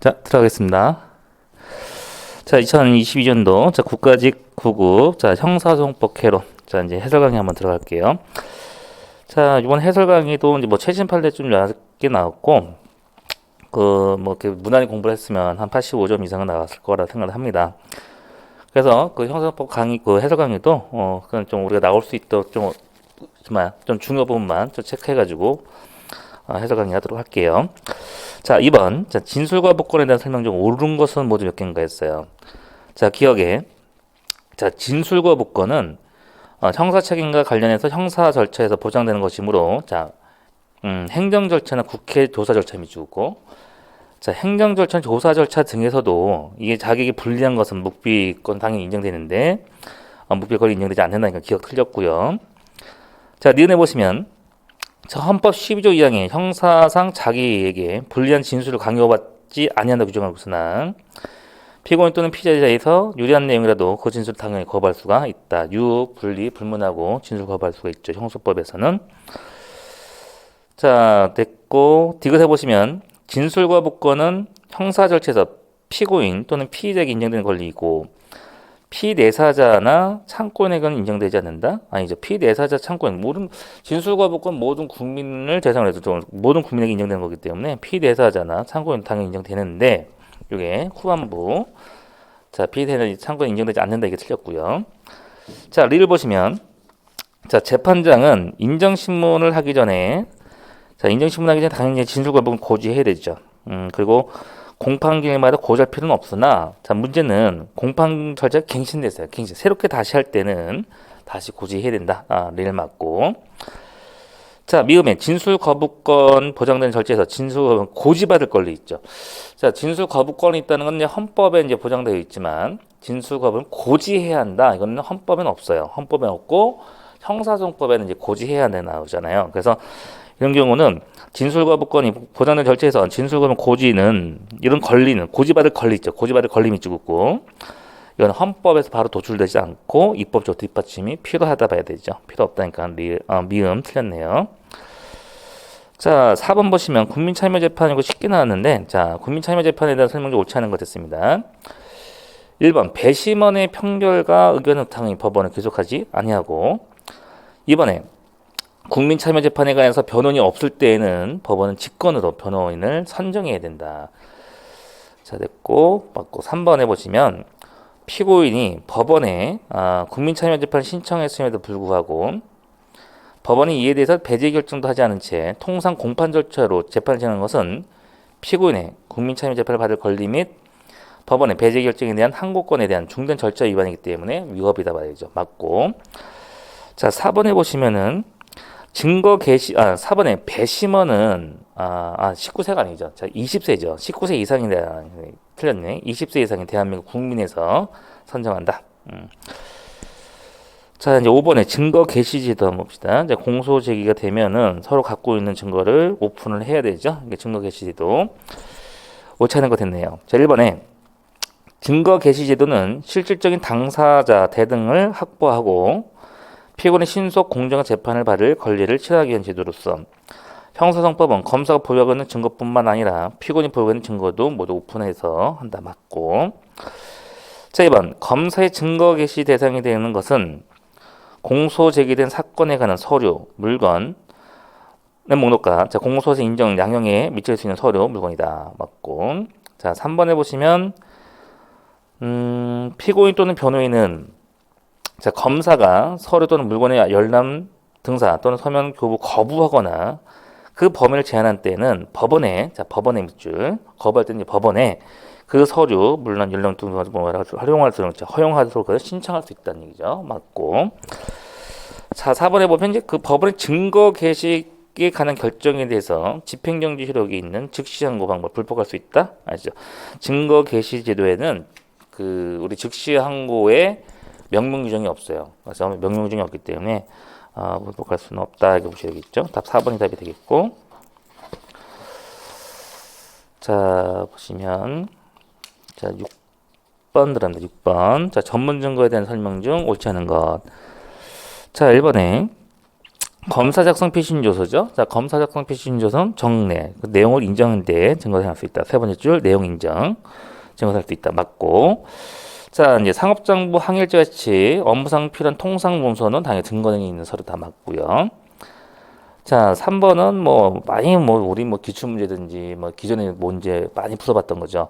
자, 들어가겠습니다. 자, 2022년도 자, 국가직 9급 자, 형사소송법 개론. 자, 이제 해설 강의 한번 들어갈게요. 자, 이번 해설 강의도 이제 뭐 최신 판례 좀 낮게 나왔고 뭐 이렇게 무난히 공부를 했으면 한 85점 이상은 나왔을 거라 생각을 합니다. 그래서 그 형사소송법 강의 그 해설 강의도 그냥 좀 우리가 나올 수 있도록 좀 중요 부분만 좀 체크해 가지고 해설 강의 하도록 할게요. 자, 2번. 자, 진술과 복권에 대한 설명 중 옳은 것은 모두 몇 개인가 했어요. 자, 기억에. 자, 진술과 복권은 형사 책임과 관련해서 형사 절차에서 보장되는 것이므로, 자, 행정 절차나 국회 조사 절차 미주고, 자, 행정 절차, 조사 절차 등에서도 이게 자격이 불리한 것은 묵비권 당연히 인정되는데, 묵비권이 인정되지 않는다니까 기억 틀렸고요. 자, 니은에 보시면, 자, 헌법 12조 2항에 형사상 자기에게 불리한 진술을 강요받지 아니한다 규정하고 있으나 피고인 또는 피의자에서 유리한 내용이라도 그 진술을 당연히 거부할 수가 있다. 유, 분리, 불문하고 진술 거부할 수가 있죠. 형소법에서는. 자, 됐고 디귿에 보시면 진술과 복권은 형사 절차에서 피고인 또는 피의자에게 인정되는 권리이고 피내사자나 창고인에게는 인정되지 않는다? 아니죠. 피내사자, 창고인 모든 진술과 복권 모든 국민을 대상으로 해서 모든 국민에게 인정되는 거기 때문에 피내사자나 창고인 당연히 인정되는데 이게 후반부 자 피내사자, 창고인 인정되지 않는다 이게 틀렸고요. 자 리를 보시면 자 재판장은 인정신문을 하기 전에 자 인정신문 하기 전에 당연히 진술과 복권 고지해야 되죠. 그리고 공판기일마다 고지할 필요는 없으나 자 문제는 공판 절차가 갱신됐어요. 갱신 새롭게 다시 할 때는 다시 고지해야 된다. 를 맞고 자 미음에 진술 거부권 보장되는 절차에서 진술 고지받을 권리 있죠. 자 진술 거부권이 있다는 건 이제 헌법에 이제 보장되어 있지만 진술 거부는 고지해야 한다. 이거는 헌법에는 없어요. 헌법에 없고 형사소송법에는 이제 고지해야 한다 나오잖아요. 그래서 이런 경우는 진술거부권이 보장된 절차에서 진술거부 고지는 이런 권리는 고지받을 권리 있죠. 고지받을 권리이 있고 이건 헌법에서 바로 도출되지 않고 입법적 뒷받침이 필요하다 봐야 되죠. 필요 없다니까 미음 틀렸네요. 자 4번 보시면 국민참여재판이고 쉽게 나왔는데 자 국민참여재판에 대한 설명 좀 옳지 않은 것 됐습니다. 1번 배심원의 평결과 의견을 당연히 법원은 계속하지 아니하고 2번에 국민참여재판에 관해서 변호인이 없을 때에는 법원은 직권으로 변호인을 선정해야 된다. 자 됐고 맞고 3번에 보시면 피고인이 법원에 국민참여재판 신청했음에도 불구하고 법원이 이에 대해서 배제 결정도 하지 않은 채 통상 공판 절차로 재판을 진행하는 것은 피고인의 국민참여재판을 받을 권리 및 법원의 배제 결정에 대한 항고권에 대한 중대한 절차 위반이기 때문에 위법이다 봐야죠. 맞고 자 4번에 보시면은 증거 개시 4번에 배심원은 19세가 아니죠. 자 20세죠. 19세 이상이다. 틀렸네. 20세 이상인 대한민국 국민에서 선정한다. 자 이제 5번에 증거 개시제도 한번 봅시다. 이제 공소 제기가 되면은 서로 갖고 있는 증거를 오픈을 해야 되죠. 이게 증거 개시제도 옳지 않은 거 됐네요. 자 1번에 증거 개시제도는 실질적인 당사자 대등을 확보하고 피고인이 신속 공정한 재판을 받을 권리를 취하기 위한 제도로서 형사소송법은 검사가 보유하고 있는 증거뿐만 아니라 피고인이 보유하고 있는 증거도 모두 오픈해서 한다. 맞고 자 2번 검사의 증거 개시 대상이 되는 것은 공소 제기된 사건에 관한 서류, 물건의 목록과 자, 공소에서 인정 양형에 미칠 수 있는 서류, 물건이다. 맞고 자 3번에 보시면 피고인 또는 변호인은 자, 검사가 서류 또는 물건의 열람 등사 또는 서면 교부 거부하거나 그 범위를 제한한 때는 법원에 밑줄 거부할 때는 법원에 그 서류 물론 열람 등사 활용할 수 있는 허용하도록 신청할 수 있다는 얘기죠. 맞고 자 4번에 보면 이제 그 법원의 증거 개시에 관한 결정에 대해서 집행정지 효력이 있는 즉시 항고 방법 불법할 수 있다. 아시죠? 증거 개시 제도에는 그 우리 즉시 항고에 명문 규정이 없어요. 그래서 명문 규정이 없기 때문에 불법할 수는 없다 이렇게 보셔야겠죠. 답 4번이 답이 되겠고 자 보시면 자 6번 들어갑니다. 6번 자 전문 증거에 대한 설명 중 옳지 않은 것. 자 1번에 검사 작성 피신조서죠. 자, 검사 작성 피신조서는 정내, 그 내용을 인정한 데 증거할 수 있다. 세 번째 줄 내용 인정, 증거할 수 있다. 맞고. 자, 이제 상업정보 항일제 같이 업무상 필요한 통상 문서는 당연히 증거능이 있는 서류 다 맞고요. 자, 3번은 우리 기출문제든지 기존에 문제 많이 풀어봤던 거죠.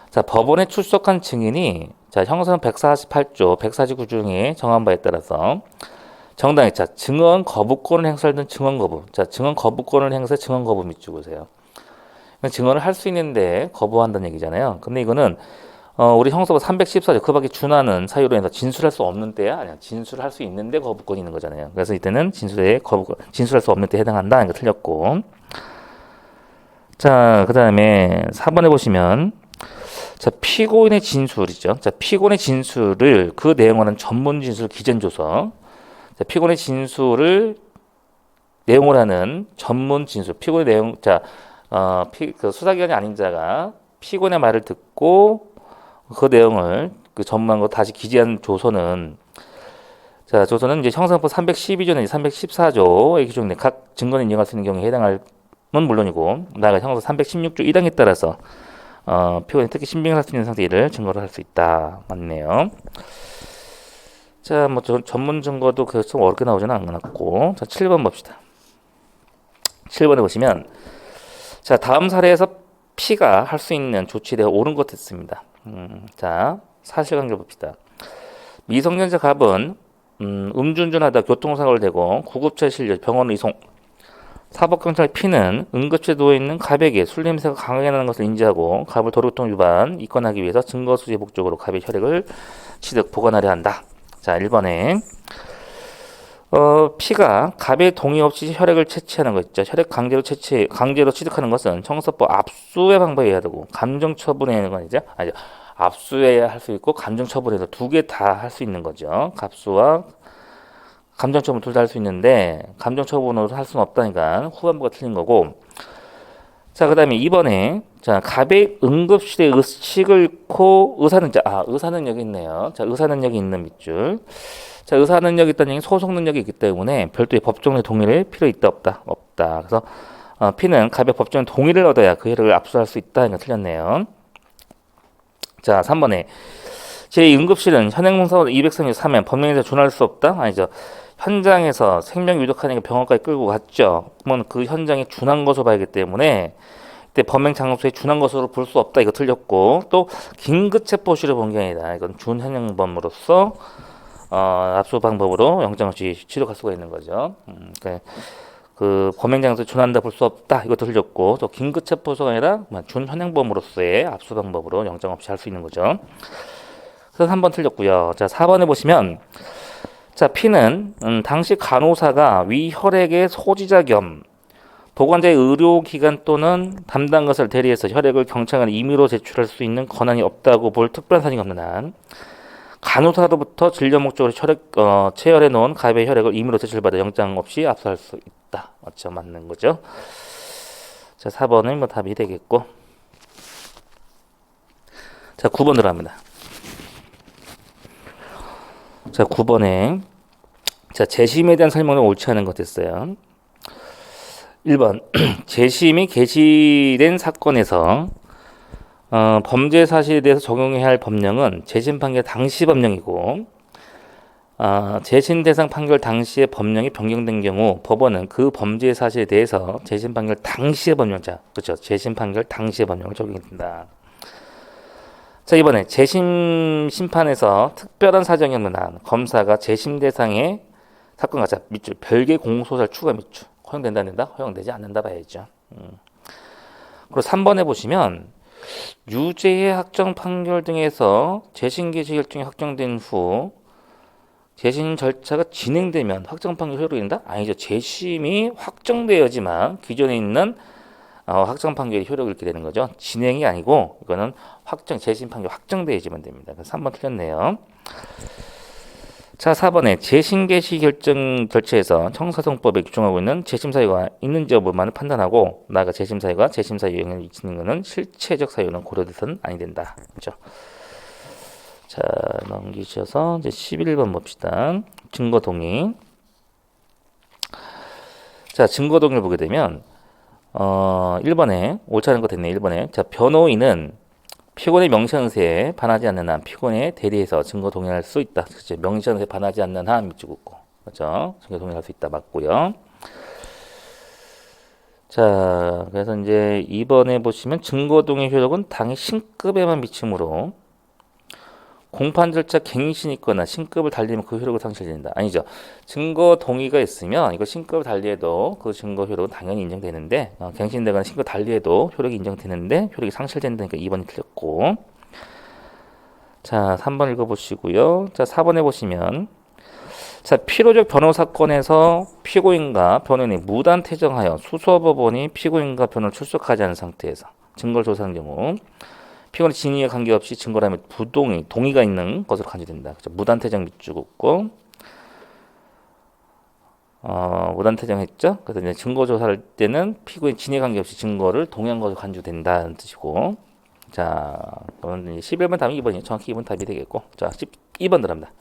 자, 법원에 출석한 증인이 자, 형사는 148조, 149조 중에 정한 바에 따라서 정당히 자, 증언 거부권을 행사하는 증언 거부. 자, 증언 거부권을 행사해 증언 거부 밑줄 보세요. 증언을 할 수 있는데 거부한다는 얘기잖아요. 근데 이거는 우리 형사법 314조 그 밖에 준하는 사유로 해서 진술할 수 없는 때야 아니야 진술할 수 있는데 거부권이 있는 거잖아요. 그래서 이때는 진술할 수 없는 때 해당한다. 이거 틀렸고. 자, 그다음에 4번에 보시면 자, 피고인의 진술이죠. 자, 피고인의 진술을 그 내용하는 전문 진술 기존 조서. 자, 피고인의 진술을 내용을 하는 전문 진술. 피고인의 내용 그 수사기관이 아닌 자가 피고인의 말을 듣고 그 내용을 그 전문한 거 다시 기재한 조서는 자, 조서는 이제 형사법 312조는 314조의 기준에 각 증거를 인정할 수 있는 경우에 해당할 건 물론이고 나아가 형사 316조 1항에 따라서 피고인이 특히 신빙을 할 수 있는 상태를 증거를 할 수 있다. 맞네요. 자, 전문 증거도 좀 어렵게 나오지는 않았고 자, 7번 봅시다. 7번에 보시면 자, 다음 사례에서 P가 할 수 있는 조치에 옳은 것 같습니다. 자, 사실관계 봅시다. 미성년자 갑은 음주운전하다 교통사고를 내고 구급차에 실려 병원으로 이송. 사법경찰 P는 응급실에 누워있는 갑에게 술 냄새가 강하게 나는 것을 인지하고 갑을 도로교통 위반 입건하기 위해서 증거 수집 목적으로 갑의 혈액을 취득 보관하려 한다. 자, 1번에 P가 갑의 동의 없이 혈액을 채취하는 거 있죠. 혈액 강제로 취득하는 것은 형사법 압수의 방법이어야 되고 감정 처분해야 건 이제 아니죠. 압수해야 할 수 있고 감정 처분해서 두 개 다 할 수 있는 거죠. 갑수와 감정 처분 둘 다 할 수 있는데 감정 처분으로 할 수는 없다니까 후반부가 틀린 거고. 자, 그다음에 2번에 자, 갑의 응급실에 의식을 잃고 의사능력이 있네요. 자, 의사능력이 있는 밑줄. 자, 의사능력이 있다는 얘기는 소송 능력이 있기 때문에 별도의 법정의 동의를 필요 있다 없다 없다. 그래서 P는 갑의 법정의 동의를 얻어야 그 혈액을 압수할 수 있다. 이거 틀렸네요. 자, 3번에 제2응급실은 현행문서 233면 법령에서 준할 수 없다? 아니죠. 현장에서 생명 유독하니까 병원까지 끌고 갔죠. 그러면 그 현장에 준한 것으로 봐야기 때문에 그때 범행 장소에 준한 것으로 볼 수 없다. 이거 틀렸고 또 긴급체포시를 본 게 아니다. 이건 준현행범으로서 압수 방법으로 영장 없이 취득할 수가 있는 거죠. 그러니까 그 범행 장소에 준한다 볼 수 없다. 이것도 틀렸고 또 긴급체포소가 아니라 준현행범으로서의 압수 방법으로 영장 없이 할 수 있는 거죠. 그래서 3번 틀렸고요. 자, 4번에 보시면 자, P는 당시 간호사가 위 혈액의 소지자 겸 보건자의 의료기관 또는 담당 것을 대리해서 혈액을 경찰관에 임의로 제출할 수 있는 권한이 없다고 볼 특별한 사정이 없는 한 간호사로부터 진료 목적으로 체열해 놓은 갑의 혈액을 임의로 제출받아 영장 없이 압수할 수 있다. 맞죠? 맞는 거죠. 자, 4번은 답이 되겠고. 자, 9번 들어갑니다. 자, 9번에 자, 재심에 대한 설명은 옳지 않은 것 됐어요. 1번 재심이 개시된 사건에서 범죄 사실에 대해서 적용해야 할 법령은 재심 판결 당시 법령이고 재심 대상 판결 당시의 법령이 변경된 경우 법원은 그 범죄 사실에 대해서 재심 판결 당시의 법령자 그렇죠. 재심 판결 당시의 법령을 적용한다. 자, 이번에 재심 심판에서 특별한 사정이 없는 한 검사가 재심 대상의 사건 가자 밑줄 별개 공소사를 추가 밑줄 허용된다 안 된다? 허용되지 않는다 봐야죠. 그리고 3번에 보시면 유죄의 확정 판결 등에서 재심 개시 결정이 확정된 후 재심 절차가 진행되면 확정 판결 효력이 된다? 아니죠. 재심이 확정되어야지만 기존에 있는 확정 판결이 효력을 잃게 되는 거죠. 진행이 아니고 이거는 재심 판결 확정되어야지만 됩니다. 그래서 3번 틀렸네요. 자, 4번에 재심 개시 결정 절차에서 형사소송법에 규정하고 있는 재심 사유가 있는지 여부만을 판단하고 나아가 재심 사유가 재심 사유에 영향을 미치는 것은 실체적 사유는 고려돼서는 아니 된다. 그렇죠? 자, 넘기셔서 이제 11번 봅시다. 증거 동의. 자, 증거 동의를 보게 되면 1번에 옳지 않은 거 됐네. 1번에. 자, 변호인은 피고인의 명시한세에 반하지 않는 한 피고인에 대리해서 증거 동의할 수 있다. 그렇죠. 명시한세에 반하지 않는 한 밑줄 긋고. 그렇죠. 증거 동의할 수 있다. 맞고요. 자, 그래서 이제 2번에 보시면 증거 동의 효력은 당의 신급에만 미치므로 공판 절차 갱신이 있거나 신급을 달리면 그 효력을 상실된다. 아니죠. 증거 동의가 있으면 이거 신급을 달리해도 그 증거 효력은 당연히 인정되는데 갱신되거나 신급 달리해도 효력이 인정되는데 효력이 상실된다니까 2번이 틀렸고. 자, 3번 읽어보시고요. 자, 4번에 보시면 자, 필요적 변호 사건에서 피고인과 변호인이 무단 퇴정하여 수소법원이 피고인과 변호를 출석하지 않은 상태에서 증거를 조사하는 경우 피고인의 진위에 관계없이 증거라면 부동의, 동의가 있는 것으로 간주된다. 그렇죠? 무단퇴정 밑줄 긋고 무단퇴정했죠. 그래서 이제 증거 조사할 때는 피고인 진위에 관계없이 증거를 동의한 것으로 간주된다는 뜻이고. 자, 그러면 이제 11번 답이 2번이에요. 정확히 2번 답이 되겠고. 자, 12번 들어갑니다.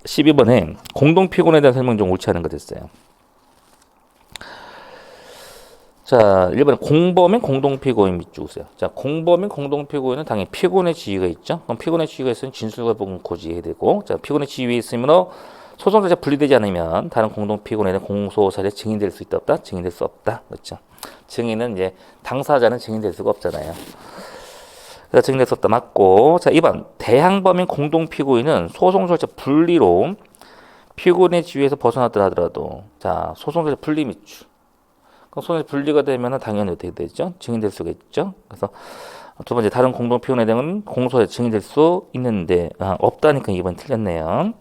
12번에 공동 피고인에 대한 설명 좀 옳지 않은 거 됐어요. 자, 1번에 공범인 공동피고인 밑줄 그으세요. 자, 공범인 공동피고인은 당연히 피고인의 지위가 있죠. 그럼 피고인의 지위가 있으면 진술과 복원 고지해야 되고, 자, 피고인의 지위에 있으면 소송 자체가 분리되지 않으면 다른 공동피고인에 대한 공소사실에 증인될 수 있다 없다? 증인될 수 없다. 그렇죠. 증인은 이제 당사자는 증인될 수가 없잖아요. 그래서 증인될 수 없다. 맞고. 자, 2번 대항범인 공동피고인은 소송 절차 분리로 피고인의 지위에서 벗어났더라 하더라도, 자, 소송 절차 분리 밑줄. 손이 분리가 되면 당연히 어떻게 되죠? 증인될 수가 있죠. 그래서 두 번째 다른 공동 피고인에 대한 공소에 증인될 수 있는데 없다니까 2번 틀렸네요.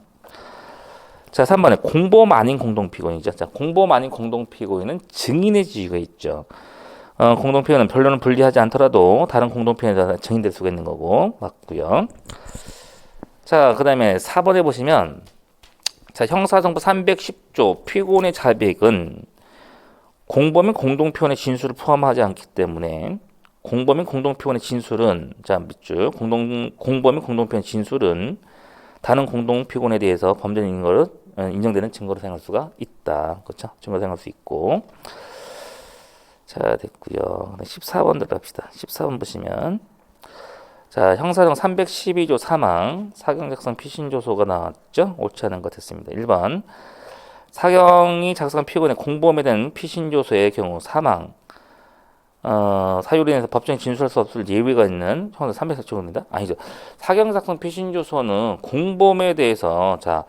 자, 3번에 공범 아닌 공동 피고인이죠. 자, 공범 아닌 공동 피고인은 증인의 지위가 있죠. 공동 피고인은 변론을 분리하지 않더라도 다른 공동 피고인에 대한 증인될 수가 있는 거고 맞고요. 자, 그다음에 4번에 보시면 자, 형사정부 310조 피고인의 자백은 공범인 공동피고인의 진술을 포함하지 않기 때문에 공범인 공동피고인의 진술은 자 밑줄 공범인 공동피고인의 진술은 다른 공동피고인에 대해서 범죄인 것을 인정되는 증거로 사용할 수가 있다. 그렇죠? 증거로 사용할 수 있고. 자, 됐고요. 14번 들어갑시다. 14번 보시면 자, 형사정 312조 사망 사경 작성 피신 조소가 나왔죠? 옳지 않은 것 됐습니다. 1번 사경이 작성한 피고인의 공범에 대한 피신조서의 경우 사망, 사유로 인해서 법정에 진술할 수 없을 예외가 있는 형사 304조입니다. 아니죠. 사경 작성 피신조서는 공범에 대해서 자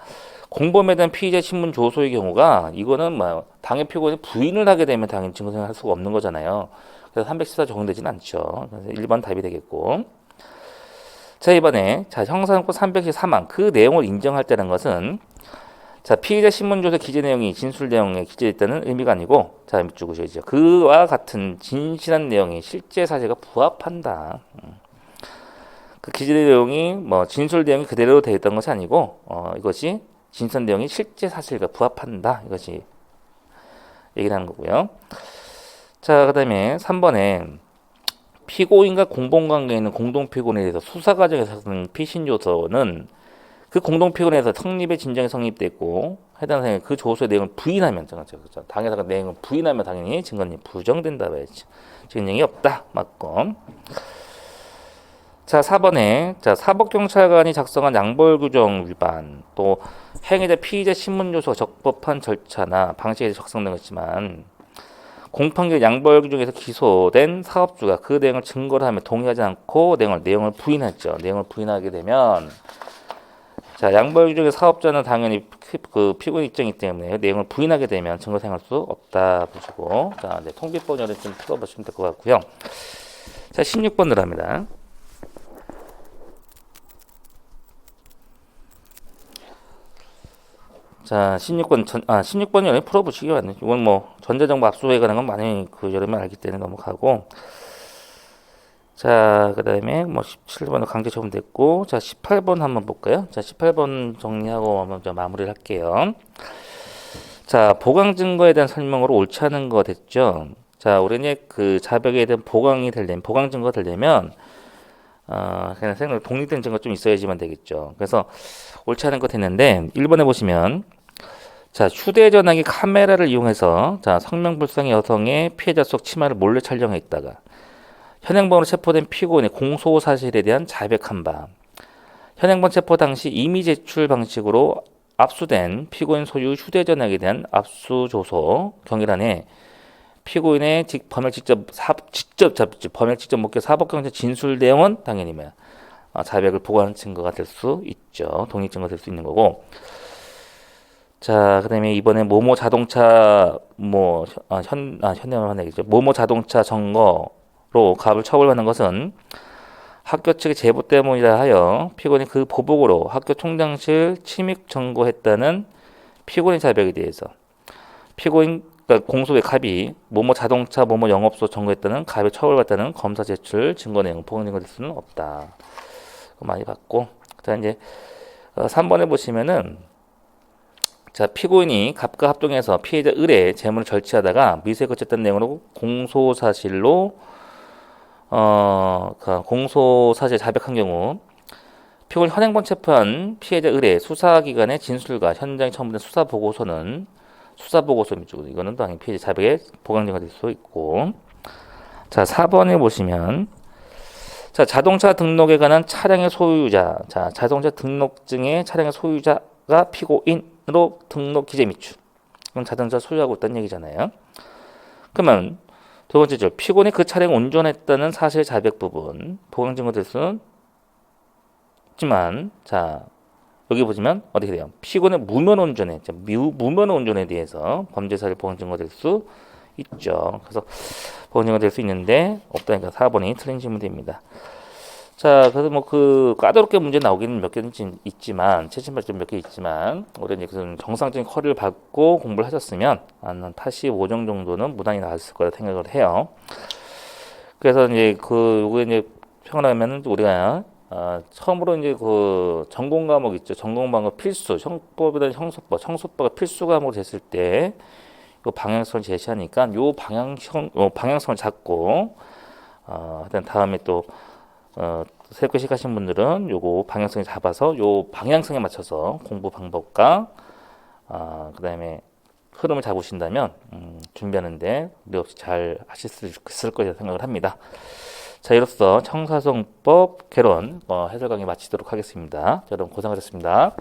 공범에 대한 피의자 신문 조소의 경우가 이거는 뭐 당해 피고인이 부인을 하게 되면 당연히 증거 생활할 수가 없는 거잖아요. 그래서 314 적용되지는 않죠. 그래서 1번 답이 되겠고. 자, 이번에 자 형사정권 310 사망 그 내용을 인정할 때는 것은 자, 피의자 신문조서 기재 내용이 진술 내용에 기재됐다는 의미가 아니고, 자, 밑줄 그으셔야죠. 그와 같은 진실한 내용이 실제 사실과 부합한다. 그 기재 내용이 뭐 진술 내용이 그대로 되어 있던 것이 아니고, 이것이 진술 내용이 실제 사실과 부합한다. 이것이 얘기를 하는 거고요. 자, 그다음에 3번에 피고인과 공범관계에 있는 공동피고인에 대해서 수사 과정에서 쓰는 피신조서는 그 공동피고인에서 성립의 진정이 성립됐고 해당 사항의 그 조서의 내용을 부인하면 그렇죠. 당해사가 내용을 부인하면 당연히 증거인이 부정된다 봐야지. 증인이 없다. 맞고. 자, 4번에 자, 사법경찰관이 작성한 양벌규정 위반 또 행위자 피의자 신문조서가 적법한 절차나 방식에 작성된 것이지만 공판기 양벌규정에서 기소된 사업주가 그 내용을 증거로 하며 동의하지 않고 내용을 부인했죠. 내용을 부인하게 되면 자, 양벌규정의 사업자는 당연히 그 피고인 입장이기 때문에 내용을 부인하게 되면 증거 사용할 수 없다 보시고 자, 이제 통비법률을 좀 풀어보시면 될 것 같고요. 자, 16번 들어갑니다. 자, 16번 여름에 풀어보시기 바랍니다. 이건 뭐 전자정보 압수에 관한 건 많이 그 여름에 알기 때문에 넘어가고. 자, 그 다음에 뭐 17번은 강제 처분됐고, 자, 18번 한번 볼까요? 자, 18번 정리하고 한번 좀 마무리를 할게요. 자, 보강 증거에 대한 설명으로 옳지 않은 거 됐죠? 자, 우리는 그 자백에 대한 보강 증거가 되려면, 그냥 생각 독립된 증거 좀 있어야지만 되겠죠. 그래서 옳지 않은 거 됐는데, 1번에 보시면, 자, 휴대전화기 카메라를 이용해서 자, 성명불상의 여성의 피해자 속 치마를 몰래 촬영했다가 현행범으로 체포된 피고인의 공소 사실에 대한 자백한 바, 현행범 체포 당시 이미 제출 방식으로 압수된 피고인 소유 휴대전화기에 대한 압수조서 경위란에 피고인의 범행 직접 목격 사법경찰 진술 내용은 당연히 자백을 보고하는 증거가 될 수 있죠. 독립 증거가 될 수 있는 거고. 자, 그다음에 이번에 모모 자동차 현대만 하는 얘기죠. 모모 자동차 점거로 갑을 처벌받는 것은 학교 측의 제보 때문이라 하여 피고인이 그 보복으로 학교 총장실 침입 점거했다는 피고인 자백에 대해서 그러니까 공소의 갑이 모모 자동차 모모 영업소 점거했다는 갑의 처벌받다는 검사 제출 증거 내용 보강 증거 될 수는 없다. 많이 봤고, 자 이제 3번에 보시면은 자, 피고인이 갑과 합동해서 피해자 을의 재물을 절취하다가 미수에 그쳤다는 내용으로 공소사실로 공소사실 자백한 경우 피고인 현행범 체포한 피해자 을의 수사기관의 진술과 현장에 첨부된 수사보고서는 수사보고서입니다. 이거는 당연히 피해자 자백의 보강증가 될 수 있고, 자 4번에 보시면 자 자동차 등록에 관한 차량의 소유자, 자 자동차 등록증의 차량의 소유자가 피고인으로 등록 기재 미추. 그럼 자동차 소유하고 있다는 얘기잖아요. 그러면 두 번째죠. 피고인이 그 차량을 운전했다는 사실 자백 부분 보강 증거 될 수는 있지만, 자 여기 보시면 어떻게 돼요? 피고인의 무면 운전에 무면 운전에 대해서 범죄 사실 보강 증거 될 수 있죠. 그래서 보강 증거 될 수 있는데 없다니까 4번이 틀린 질문입니다. 자, 그래서 뭐 그 까다롭게 문제 나오기는 몇 개 있지만 최신발전 몇 개 있지만 올해 이제 그 정상적인 커리를 받고 공부를 하셨으면 한 85점 정도는 무난히 나왔을 거라 생각을 해요. 그래서 이제 요거 이제 평가하면은 우리가 처음으로 이제 그 전공 과목 있죠. 전공 과목 필수, 형법보다는 형소법, 형소법가 필수 과목으로 됐을 때 요 방향성을 제시하니까 요 방향성을 잡고 일단 다음에 또 새롭게 시작하신 분들은 요거 방향성을 잡아서 요 방향성에 맞춰서 공부 방법과 그다음에 흐름을 잡으신다면 준비하는데 무리 없이 잘 하실 수 있을 거라고 생각을 합니다. 자, 이로써 청사정법 개론 해설 강의 마치도록 하겠습니다. 여러분 고생하셨습니다.